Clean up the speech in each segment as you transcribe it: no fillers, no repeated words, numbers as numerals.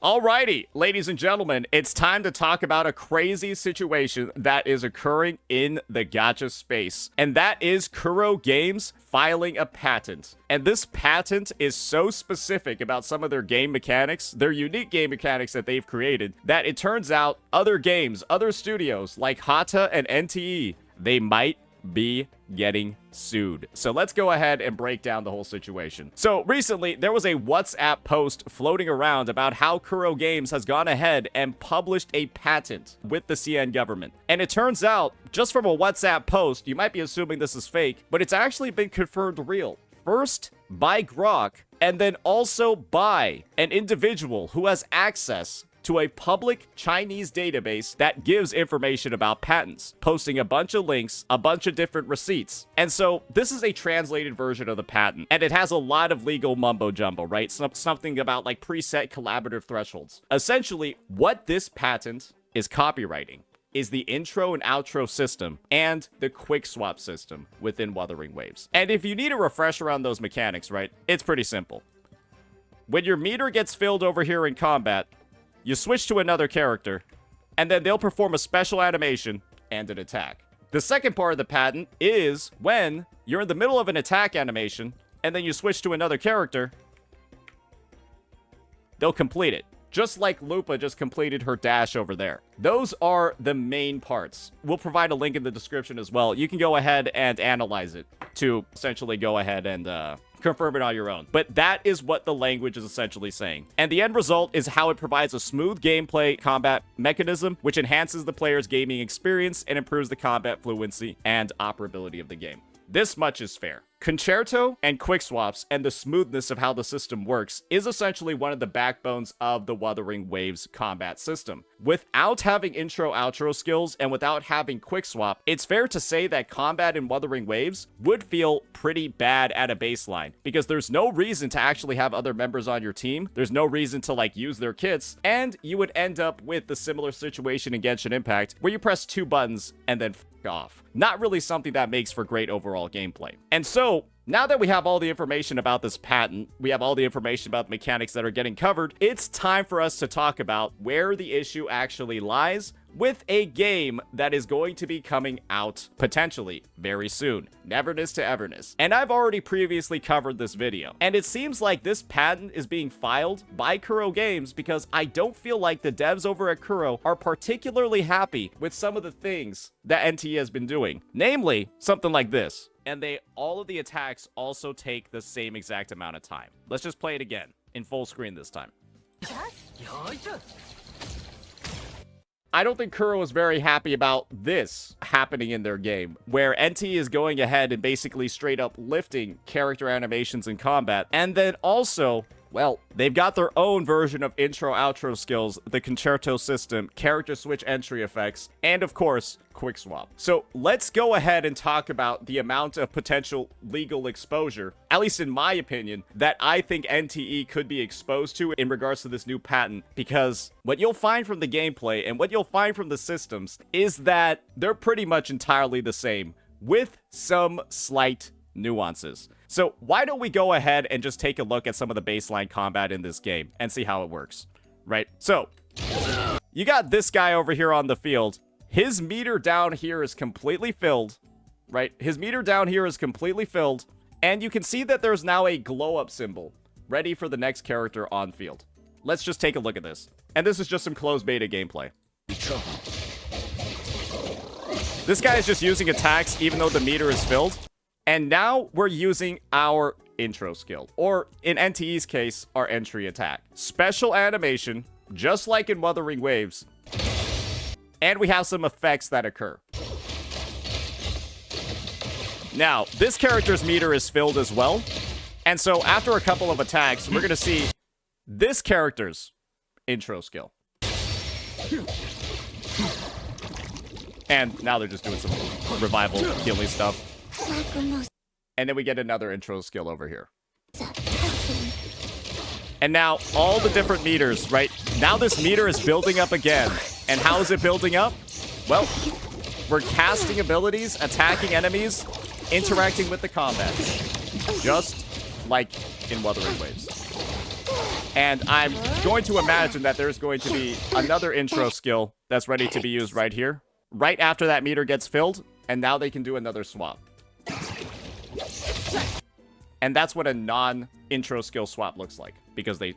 Alrighty, ladies and gentlemen, it's time to talk about a crazy situation that is occurring in the gacha space. And that is Kuro Games filing a patent. And this patent is so specific about some of their game mechanics, their unique game mechanics that they've created, that it turns out other games, other studios like Hata and NTE, they might be getting sued. So let's go ahead and break down the whole situation. So recently, there was a WhatsApp post floating around about how Kuro Games has gone ahead and published a patent with the CN government. And it turns out, just from a WhatsApp post, you might be assuming this is fake, but it's actually been confirmed real. First, by Grok, and then also by an individual who has access to a public Chinese database that gives information about patents, posting a bunch of links, a bunch of different receipts. And so this is a translated version of the patent, and it has a lot of legal mumbo jumbo, right? Something about like preset collaborative thresholds. Essentially, what this patent is copywriting is the intro and outro system and the quick swap system within Wuthering Waves. And if you need a refresher on those mechanics, right, it's pretty simple. When your meter gets filled over here in combat, you switch to another character, and then they'll perform a special animation and an attack. The second part of the patent is when you're in the middle of an attack animation, and then you switch to another character, they'll complete it. Just like Lupa just completed her dash over there. Those are the main parts. We'll provide a link in the description as well. You can go ahead and analyze it to essentially go ahead and confirm it on your own. But that is what the language is essentially saying. And the end result is how it provides a smooth gameplay combat mechanism, which enhances the player's gaming experience and improves the combat fluency and operability of the game. This much is fair. Concerto and quick swaps and the smoothness of how the system works is essentially one of the backbones of the Wuthering Waves combat system. Without having intro-outro skills and without having quick swap, it's fair to say that combat in Wuthering Waves would feel pretty bad at a baseline because there's no reason to actually have other members on your team. There's no reason to like use their kits, and you would end up with the similar situation in Genshin Impact where you press two buttons and then off. Not really something that makes for great overall gameplay. And so, now that we have all the information about this patent, we have all the information about the mechanics that are getting covered, it's time for us to talk about where the issue actually lies with a game that is going to be coming out potentially very soon. Neverness to Everness. And I've already previously covered this video. And it seems like this patent is being filed by Kuro Games because I don't feel like the devs over at Kuro are particularly happy with some of the things that NTE has been doing. Namely, something like this. And all of the attacks also take the same exact amount of time. Let's just play it again in full screen this time. I don't think Kuro is very happy about this happening in their game, where NTE is going ahead and basically straight up lifting character animations in combat, and then also, well, they've got their own version of intro-outro skills, the concerto system, character switch entry effects, and of course, quick swap. So let's go ahead and talk about the amount of potential legal exposure, at least in my opinion, that I think NTE could be exposed to in regards to this new patent, because what you'll find from the gameplay and what you'll find from the systems is that they're pretty much entirely the same, with some slight nuances. So why don't we go ahead and just take a look at some of the baseline combat in this game and see how it works, right? So you got this guy over here on the field. His meter down here is completely filled, right? His meter down here is completely filled, and you can see that there's now a glow up symbol ready for the next character on field. Let's just take a look at this. And this is just some closed beta gameplay. This guy is just using attacks even though the meter is filled. And now we're using our intro skill, or in NTE's case, our entry attack. Special animation, just like in Wuthering Waves. And we have some effects that occur. Now, this character's meter is filled as well. And so after a couple of attacks, we're going to see this character's intro skill. And now they're just doing some revival healing stuff. And then we get another intro skill over here. And now all the different meters, right? Now this meter is building up again. And how is it building up? Well, we're casting abilities, attacking enemies, interacting with the combat. Just like in Wuthering Waves. And I'm going to imagine that there's going to be another intro skill that's ready to be used right here, right after that meter gets filled, and now they can do another swap. And that's what a non-intro skill swap looks like, because they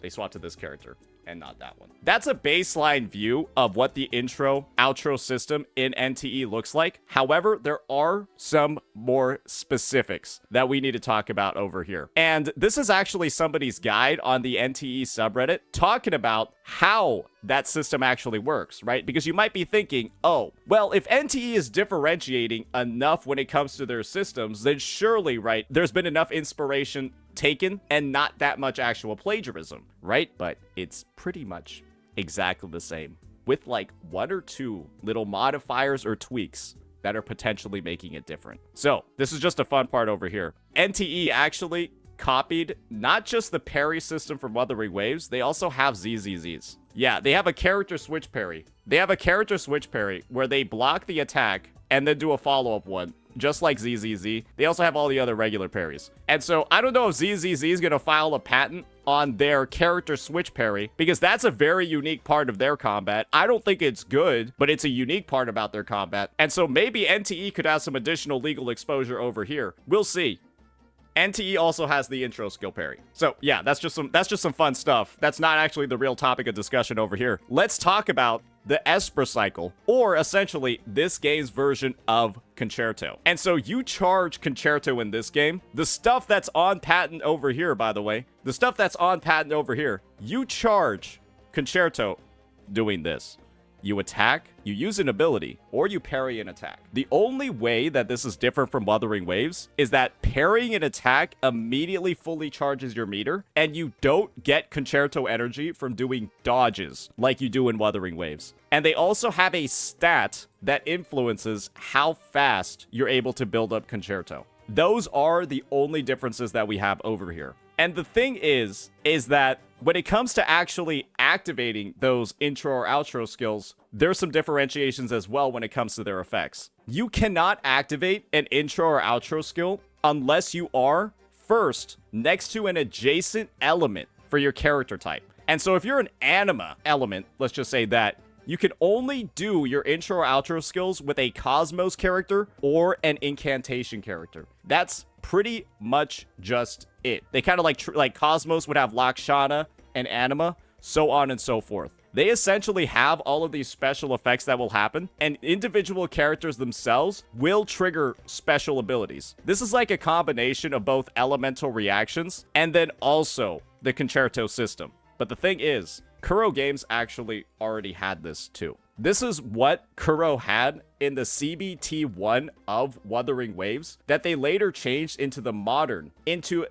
swap to this character and not that one. That's a baseline view of what the intro-outro system in NTE looks like. However, there are some more specifics that we need to talk about over here. And this is actually somebody's guide on the NTE subreddit talking about how that system actually works, right? Because you might be thinking, oh, well, if NTE is differentiating enough when it comes to their systems, then surely, right, there's been enough inspiration taken and not that much actual plagiarism, right? But it's pretty much exactly the same, with like one or two little modifiers or tweaks that are potentially making it different. So this is just a fun part over here. NTE actually copied not just the parry system from Wuthering Waves, they also have ZZZs. Yeah, they have a character switch parry. They have a character switch parry where they block the attack and then do a follow-up one, just like ZZZ. They also have all the other regular parries. And so I don't know if ZZZ is going to file a patent on their character switch parry, because that's a very unique part of their combat. I don't think it's good, but it's a unique part about their combat. And so maybe NTE could have some additional legal exposure over here. We'll see. NTE also has the intro skill parry. So yeah, that's just some fun stuff. That's not actually the real topic of discussion over here. Let's talk about the Esper cycle, or essentially this game's version of Concerto. And so you charge Concerto in this game. The stuff that's on patent over here, by the way, the stuff that's on patent over here, you charge Concerto doing this. You attack, you use an ability, or you parry an attack. The only way that this is different from Wuthering Waves is that parrying an attack immediately fully charges your meter, and you don't get Concerto energy from doing dodges like you do in Wuthering Waves. And they also have a stat that influences how fast you're able to build up Concerto. Those are the only differences that we have over here. And the thing is that when it comes to actually activating those intro or outro skills, there's some differentiations as well when it comes to their effects. You cannot activate an intro or outro skill unless you are first next to an adjacent element for your character type. And so if you're an anima element, let's just say that, you can only do your intro or outro skills with a Cosmos character or an incantation character. That's pretty much just it. They kind of like Cosmos would have Lakshana and Anima, so on and so forth. They essentially have all of these special effects that will happen, and individual characters themselves will trigger special abilities. This is like a combination of both elemental reactions and then also the Concerto system. But the thing is, Kuro Games actually already had this too. This is what Kuro had in the CBT1 of Wuthering Waves that they later changed into the modern intro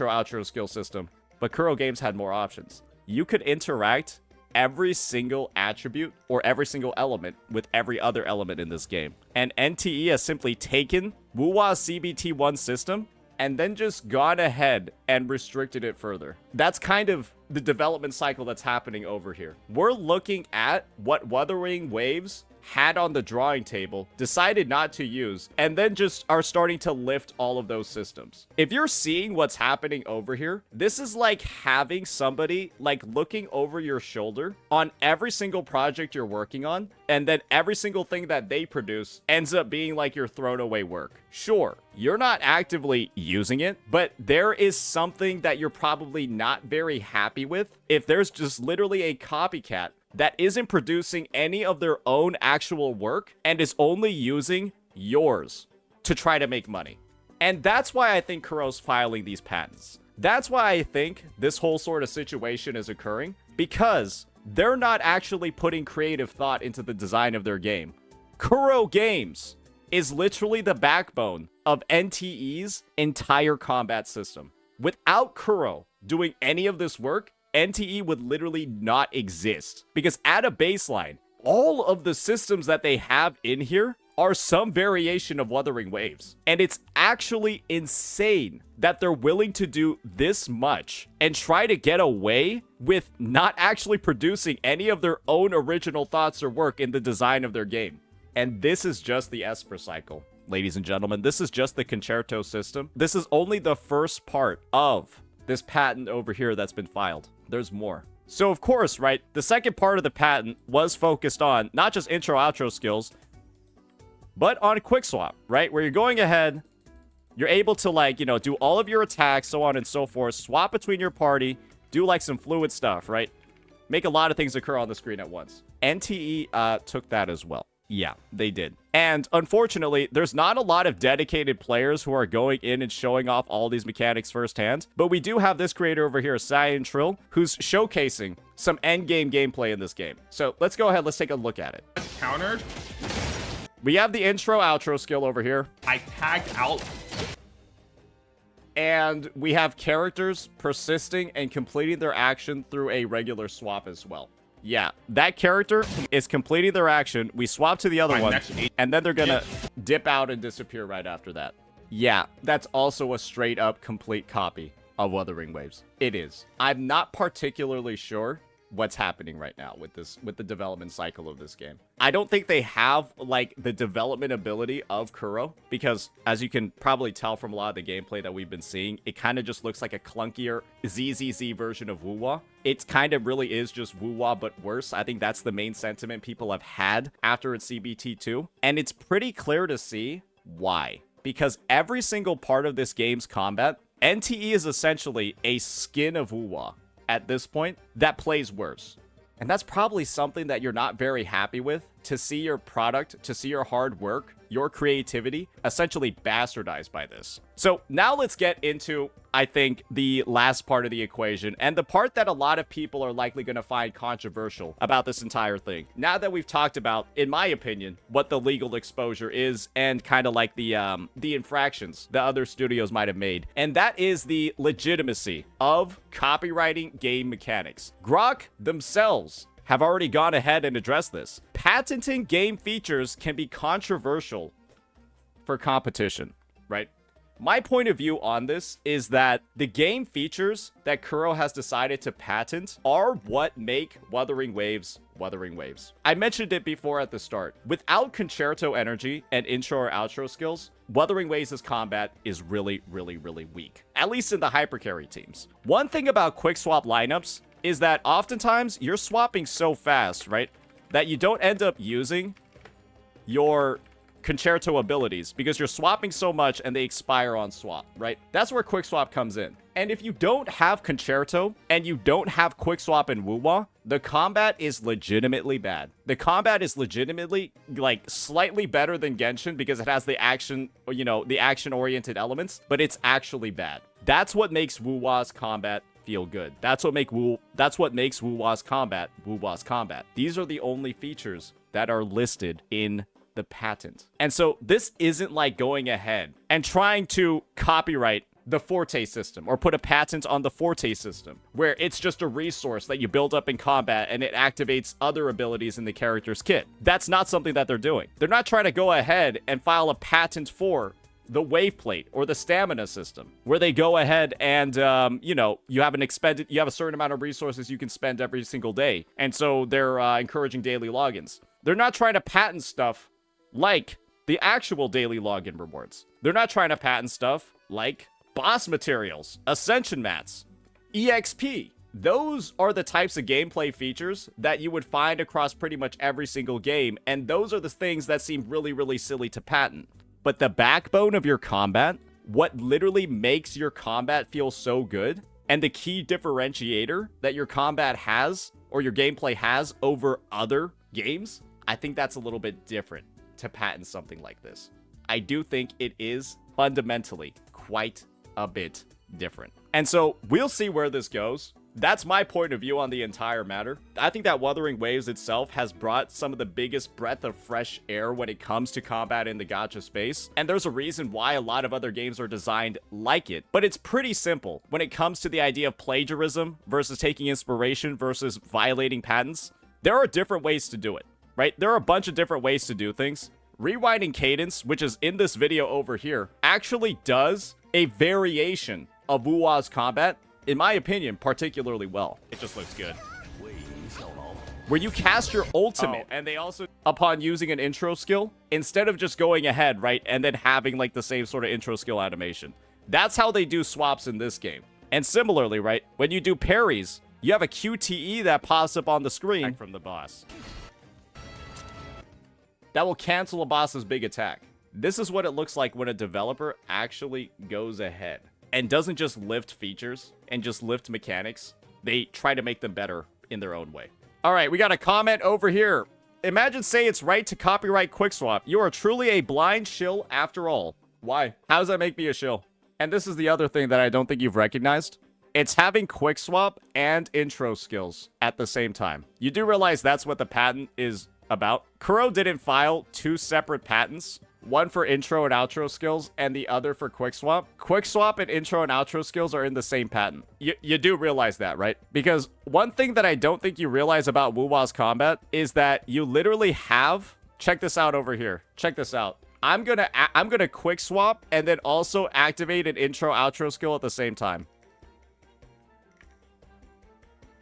outro skill system. But Kuro Games had more options. You could interact every single attribute or every single element with every other element in this game. And NTE has simply taken Wuwa's CBT1 system and then just gone ahead and restricted it further. That's kind of the development cycle that's happening over here. We're looking at what Wuthering Waves had on the drawing table, decided not to use, and then just are starting to lift all of those systems. If you're seeing what's happening over here, this is like having somebody like looking over your shoulder on every single project you're working on, and then every single thing that they produce ends up being like your thrown away work. Sure, you're not actively using it, but there is something that you're probably not very happy with if there's just literally a copycat that isn't producing any of their own actual work and is only using yours to try to make money. And that's why I think Kuro's filing these patents. That's why I think this whole sort of situation is occurring, because they're not actually putting creative thought into the design of their game. Kuro Games is literally the backbone of NTE's entire combat system. Without Kuro doing any of this work, NTE would literally not exist, because at a baseline, all of the systems that they have in here are some variation of Wuthering Waves. And it's actually insane that they're willing to do this much and try to get away with not actually producing any of their own original thoughts or work in the design of their game. And this is just the Esper cycle, ladies and gentlemen. This is just the Concerto system. This is only the first part of this patent over here that's been filed. There's more. So of course, right, the second part of the patent was focused on not just intro outro skills, but on quick swap, right? Where you're going ahead, you're able to, like, you know, do all of your attacks, so on and so forth, swap between your party, do like some fluid stuff, right? Make a lot of things occur on the screen at once. NTE took that as well. Yeah, they did. And unfortunately, there's not a lot of dedicated players who are going in and showing off all these mechanics firsthand. But we do have this creator over here, Cyan Trill, who's showcasing some endgame gameplay in this game. So let's go ahead, let's take a look at it. Countered. We have the intro outro skill over here. I tagged out. And we have characters persisting and completing their action through a regular swap as well. Yeah, that character is completing their action. We swap to the other one, and then they're gonna dip out and disappear right after that. Yeah, that's also a straight up complete copy of Wuthering Waves. It is. I'm not particularly sure what's happening right now with the development cycle of this game. I don't think they have like the development ability of Kuro, because as you can probably tell from a lot of the gameplay that we've been seeing, it kind of just looks like a clunkier ZZZ version of Wuwa. It kind of really is just Wuwa but worse. I think that's the main sentiment people have had after its CBT2, and it's pretty clear to see why. Because every single part of this game's combat, NTE is essentially a skin of Wuwa at this point that plays worse. And that's probably something that you're not very happy with, to see your product, to see your hard work, your creativity essentially bastardized by this. So now let's get into, I think, the last part of the equation, and the part that a lot of people are likely going to find controversial about this entire thing. Now that we've talked about, in my opinion, what the legal exposure is and kind of like the infractions that other studios might have made, and that is the legitimacy of copywriting game mechanics. Grok themselves have already gone ahead and addressed this. Patenting game features can be controversial for competition, right? My point of view on this is that the game features that Kuro has decided to patent are what make Wuthering Waves Wuthering Waves. I mentioned it before at the start. Without concerto energy and intro or outro skills, Wuthering Waves' combat is really, really, really weak. At least in the hypercarry teams. One thing about quick swap lineups is that oftentimes you're swapping so fast, right, that you don't end up using your concerto abilities because you're swapping so much and they expire on swap, right? That's where quick swap comes in. And if you don't have concerto and you don't have quick swap in Wuwa, the combat is legitimately bad. The combat is legitimately like slightly better than Genshin because it has the action, you know, the action oriented elements, but it's actually bad. That's what makes Wuwa's combat feel good. That's what makes Wuwa's combat Wuwa's combat. These are the only features that are listed in the patent. And so this isn't like going ahead and trying to copyright the Forte system or put a patent on the Forte system where it's just a resource that you build up in combat and it activates other abilities in the character's kit. That's not something that they're doing. They're not trying to go ahead and file a patent for the wave plate or the stamina system where they go ahead and you know, you have a certain amount of resources you can spend every single day, and so they're encouraging daily logins. They're not trying to patent stuff like the actual daily login rewards. They're not trying to patent stuff like boss materials, ascension mats, EXP. Those are the types of gameplay features that you would find across pretty much every single game, and those are the things that seem really, really silly to patent. But the backbone of your combat, what literally makes your combat feel so good, and the key differentiator that your combat has, or your gameplay has over other games, I think that's a little bit different to patent something like this. I do think it is fundamentally quite a bit different. And so we'll see where this goes. That's my point of view on the entire matter. I think that Wuthering Waves itself has brought some of the biggest breath of fresh air when it comes to combat in the gacha space. And there's a reason why a lot of other games are designed like it. But it's pretty simple when it comes to the idea of plagiarism versus taking inspiration versus violating patents. There are different ways to do it, right? There are a bunch of different ways to do things. Rewinding Cadence, which is in this video over here, actually does a variation of Wuwa's combat, in my opinion, particularly well. It just looks good. Where you cast your ultimate, and they also, upon using an intro skill, instead of just going ahead, right, and then having like the same sort of intro skill animation. That's how they do swaps in this game. And similarly, right, when you do parries, you have a QTE that pops up on the screen from the boss. That will cancel a boss's big attack. This is what it looks like when a developer actually goes ahead and doesn't just lift features and just lift mechanics. They try to make them better in their own way. All right, we got a comment over here. Imagine say it's right to copyright Quickswap. You are truly a blind shill after all. Why? How does that make me a shill? And this is the other thing that I don't think you've recognized. It's having Quickswap and intro skills at the same time. You do realize that's what the patent is about. Kuro didn't file 2 separate patents. One for intro and outro skills, and the other for Quickswap. Quickswap and intro and outro skills are in the same patent. You do realize that, right? Because one thing that I don't think you realize about Wuwa's combat is that you literally have... Check this out over here. Check this out. I'm gonna Quickswap and then also activate an intro outro skill at the same time.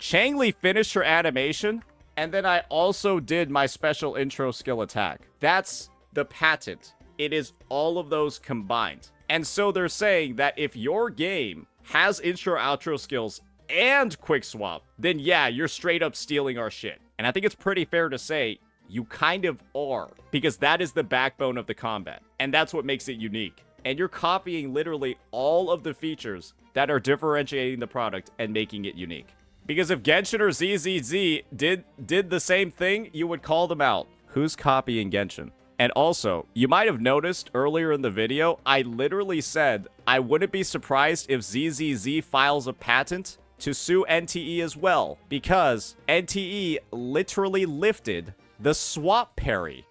Changli finished her animation, and then I also did my special intro skill attack. That's the patent. It is all of those combined. And so they're saying that if your game has intro outro skills and Quickswap, then yeah, you're straight up stealing our shit. And I think it's pretty fair to say you kind of are, because that is the backbone of the combat, and that's what makes it unique. And you're copying literally all of the features that are differentiating the product and making it unique. Because if Genshin or ZZZ did the same thing, you would call them out. Who's copying Genshin? And also, you might have noticed earlier in the video, I literally said I wouldn't be surprised if ZZZ files a patent to sue NTE as well, because NTE literally lifted the swap parry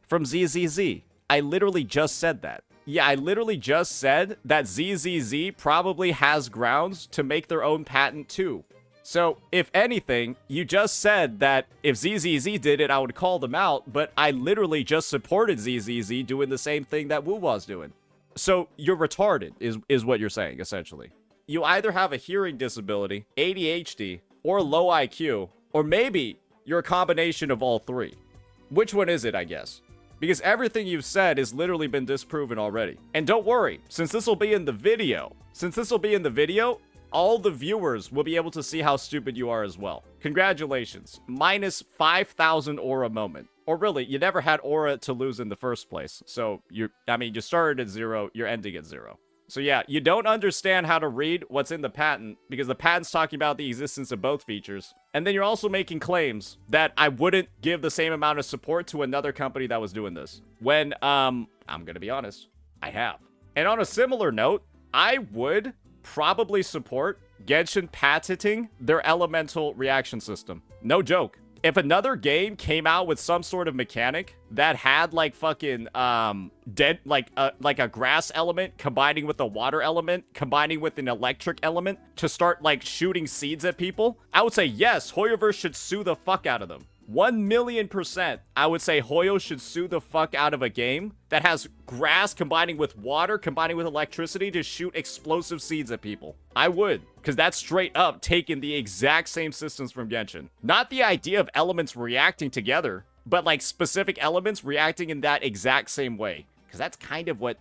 from ZZZ. I literally just said that. Yeah, I literally just said that ZZZ probably has grounds to make their own patent too. So, if anything, you just said that if ZZZ did it, I would call them out, but I literally just supported ZZZ doing the same thing that Wuwa's doing. So, you're retarded, is what you're saying, essentially. You either have a hearing disability, ADHD, or low IQ, or maybe you're a combination of all three. Which one is it, I guess? Because everything you've said has literally been disproven already. And don't worry, since this will be in the video, all the viewers will be able to see how stupid you are as well. Congratulations. Minus 5,000 aura moment. Or really, you never had aura to lose in the first place. So, you started at 0, you're ending at 0. So yeah, you don't understand how to read what's in the patent, because the patent's talking about the existence of both features. And then you're also making claims that I wouldn't give the same amount of support to another company that was doing this. When, I'm gonna be honest, I have. And on a similar note, I would probably support Genshin patenting their elemental reaction system. No joke. If another game came out with some sort of mechanic that had like fucking like a grass element combining with a water element combining with an electric element to start like shooting seeds at people, I would say yes, Hoyoverse should sue the fuck out of them. 1,000,000%, I would say Hoyo should sue the fuck out of a game that has grass combining with water, combining with electricity to shoot explosive seeds at people. I would, because that's straight up taking the exact same systems from Genshin. Not the idea of elements reacting together, but like specific elements reacting in that exact same way. Because that's kind of what's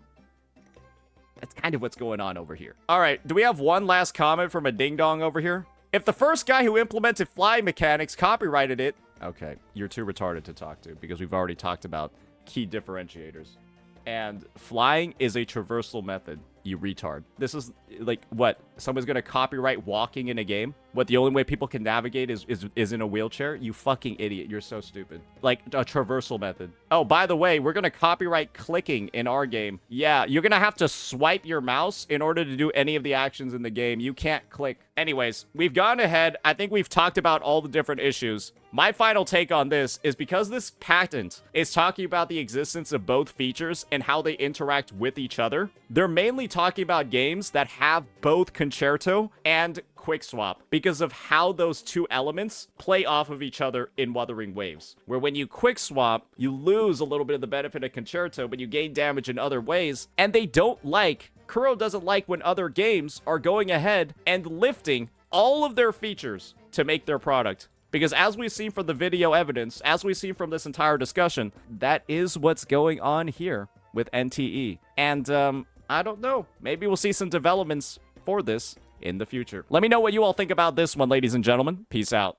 going on over here. All right, do we have one last comment from a ding-dong over here? If the first guy who implemented fly mechanics copyrighted it, okay, you're too retarded to talk to, because we've already talked about key differentiators. And flying is a traversal method, you retard. This is, like, what? Someone's gonna copyright walking in a game? What, the only way people can navigate is in a wheelchair? You fucking idiot, you're so stupid. Like, a traversal method. Oh, by the way, we're gonna copyright clicking in our game. Yeah, you're gonna have to swipe your mouse in order to do any of the actions in the game. You can't click. Anyways, we've gone ahead. I think we've talked about all the different issues. My final take on this is because this patent is talking about the existence of both features and how they interact with each other, they're mainly talking about games that have both Concerto and Quickswap because of how those two elements play off of each other in Wuthering Waves. Where when you Quickswap, you lose a little bit of the benefit of Concerto, but you gain damage in other ways, and they don't like, Kuro doesn't like when other games are going ahead and lifting all of their features to make their product. Because as we've seen from the video evidence, as we've seen from this entire discussion, that is what's going on here with NTE. And, I don't know. Maybe we'll see some developments for this in the future. Let me know what you all think about this one, ladies and gentlemen. Peace out.